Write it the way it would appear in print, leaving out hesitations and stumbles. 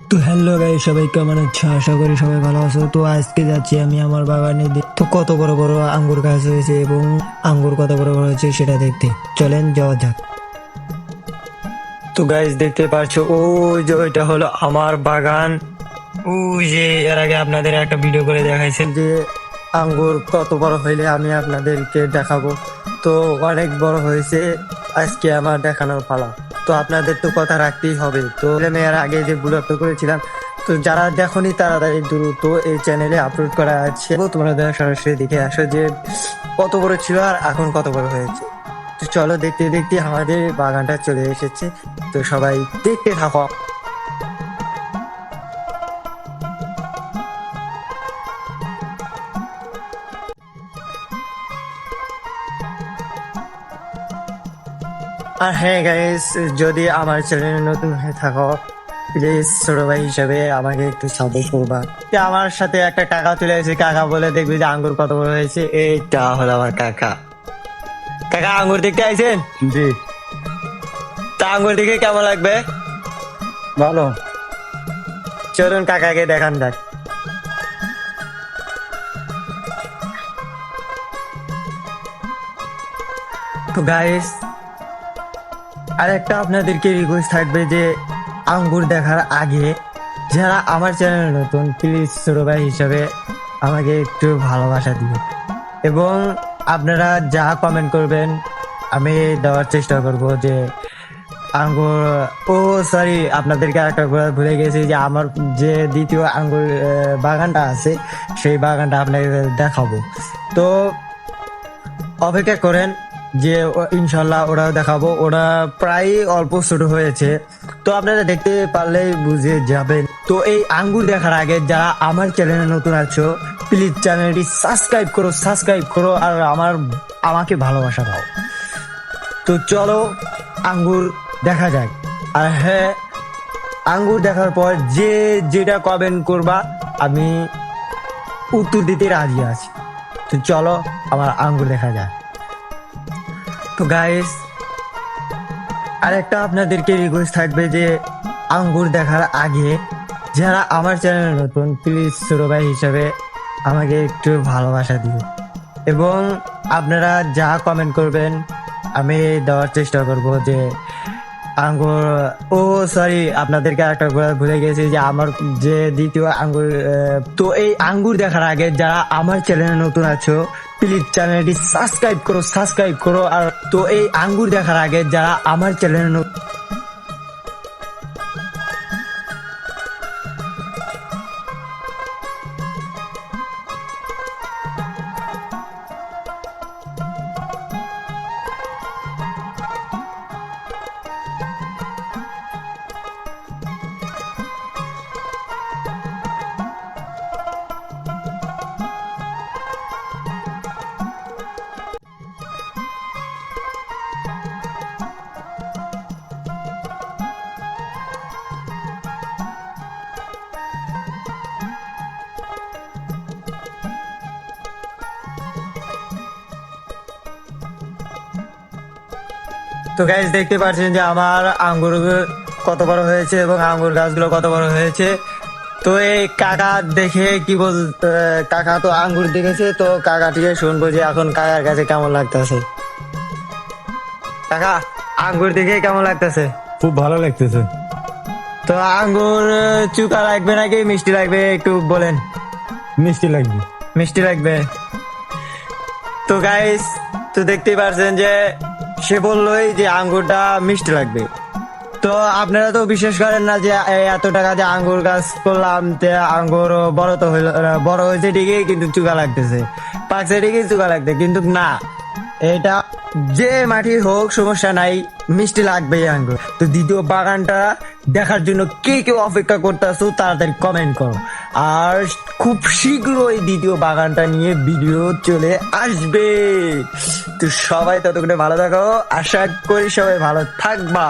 তো hello guys, সবাই কেমন আছো? আশা করি সবাই ভালো আছো। তো আজকে যাচ্ছি আমি আমার বাগানে তো কত বড় বড় আঙ্গুর গাছ হয়েছে এবং আঙ্গুর কত বড় বড় হয়েছে সেটা দেখতে চলেন যাওয়া যাক। তো গাইস দেখতে পাচ্ছো ওই যে ওইটা হলো আমার বাগান। ওই যে এর আগে আপনাদের একটা ভিডিও করে দেখাইছেন যে আঙ্গুর কত বড় হইলে আমি আপনাদেরকে দেখাবো। তো অনেক বড় হয়েছে, আজকে আমার দেখানোর পালা। তো আপনাদের তো কথা রাখতেই হবে। তো আমি এর আগে যে ব্লগটা করেছিলাম, তো যারা দেখোনি তাড়াতাড়ি দ্রুত এই চ্যানেলে আপলোড করা আছে, তোমরা সরাসরি দেখে আসো যে কত বড় ছিল আর এখন কত বড় হয়েছে। তো চলো, দেখতে দেখতে আমাদের বাগানটা চলে এসেছে। তো সবাই দেখতে থাকো। আর হ্যাঁ গাইস, যদি আমার চ্যানেলে নতুন হয়ে থাকো প্লিজ ছোট ভাই হিসাবে আমাকে একটু সাপোর্ট করবা। যে আমার সাথে একটা কাকা চলে এসেছে, কাকা বলে দেখবি যে আঙ্গুর কত বড় হয়েছে। এইটা হলো আমার কাকা। কাকা আঙ্গুর দেখতে আইছেন? জি। তা আঙ্গুর দেখে কেমন লাগবে? ভালো। চলুন কাকাকে দেখান যাক। তো গাইস, আর একটা আপনাদেরকে রিকোয়েস্ট থাকবে যে আঙ্গুর দেখার আগে যারা আমার চ্যানেলে নতুন প্লিজ ছোট ভাই হিসাবে আমাকে একটু ভালোবাসা দিন এবং আপনারা যা কমেন্ট করবেন আমি দেওয়ার চেষ্টা করব। যে আঙ্গুর, ও সরি, আপনাদেরকে একটা কথা ভুলে গেছি যে আমার যে দ্বিতীয় আঙ্গুর বাগানটা আছে সেই বাগানটা আপনাকে দেখাবো। তো অপেক্ষা করেন যে ইনশাল্লাহ ওরাও দেখাবো। ওরা প্রায় অল্প ছোট হয়েছে, তো আপনারা দেখতে পারলেই বুঝে যাবেন। তো এই আঙ্গুর দেখার আগে যারা আমার চ্যানেলে নতুন আছো প্লিজ চ্যানেলটি সাবস্ক্রাইব করো আর আমাকে ভালোবাসা দাও। তো চলো আঙ্গুর দেখা যাক। আর হ্যাঁ, আঙ্গুর দেখার পর যে যেটা কমেন্ট করবা আমি উত্তর দিতে রাজি আছি। তো চলো আমার আঙ্গুর দেখা যায়। তো গাইস, আর একটা আপনাদেরকে রিকোয়েস্ট থাকবে যে আঙ্গুর দেখার আগে যারা আমার চ্যানেলে নতুন প্লিজ ছোট ভাই হিসাবে আমাকে একটু ভালোবাসা দিও এবং আপনারা যা কমেন্ট করবেন আমি দেওয়ার চেষ্টা করব। যে আঙ্গুর, ও সরি, আপনাদেরকে একটা কথা ভুলে গেছি যে আমার যে দ্বিতীয় আঙ্গুর, তো এই আঙ্গুর দেখার আগে যারা আমার চ্যানেলে নতুন আছো প্লিজ চ্যানেলটি সাবস্ক্রাইব করো আর তো এই আঙ্গুর দেখার আগে যারা আমার চ্যানেলে নতুন। তো গাইস দেখতে পাচ্ছেন যে আমার আঙ্গুর কত বড় হয়েছে এবং আঙ্গুর গাছগুলো কত বড় হয়েছে। তো এই কাকা দেখে কি বল, কাকা তো আঙ্গুর দেখেছে, তো কাকা থেকে শুনবো যে এখন কাকার কাছে কেমন লাগতেছে। কাকা আঙ্গুর দেখে কেমন লাগতেছে? খুব ভালো লাগতেছে। তো আঙ্গুর চুকা লাগবে নাকি মিষ্টি লাগবে একটু বলেন। মিষ্টি লাগবে। মিষ্টি লাগবে। তো গাইস, তো দেখতেই পারছেন যে সে বললোই যে আঙ্গুরটা মিষ্টি লাগবে। তো আপনারা তো বিশ্বাস করেন না যে এত টাকা যে আঙ্গুর গাছ করলাম, আঙ্গুর বড় তো হইলো, বড় হয়েছে ঠিকই কিন্তু চুকা লাগতেছে, পাকছে ঠিকই চুকা লাগবে কিন্তু না, এটা যে মাটি হোক সমস্যা নাই, মিষ্টি লাগবেই আঙ্গুর। তো দ্বিতীয় বাগানটা দেখার জন্য কে কেউ অপেক্ষা করতেছো তাড়াতাড়ি কমেন্ট করো। আর খুব শীঘ্রই দ্বিতীয় বাগানটা নিয়ে ভিডিও চলে আসবে। তো সবাই ততক্ষণে ভালো থাকো, আশা করি সবাই ভালো থাকবা।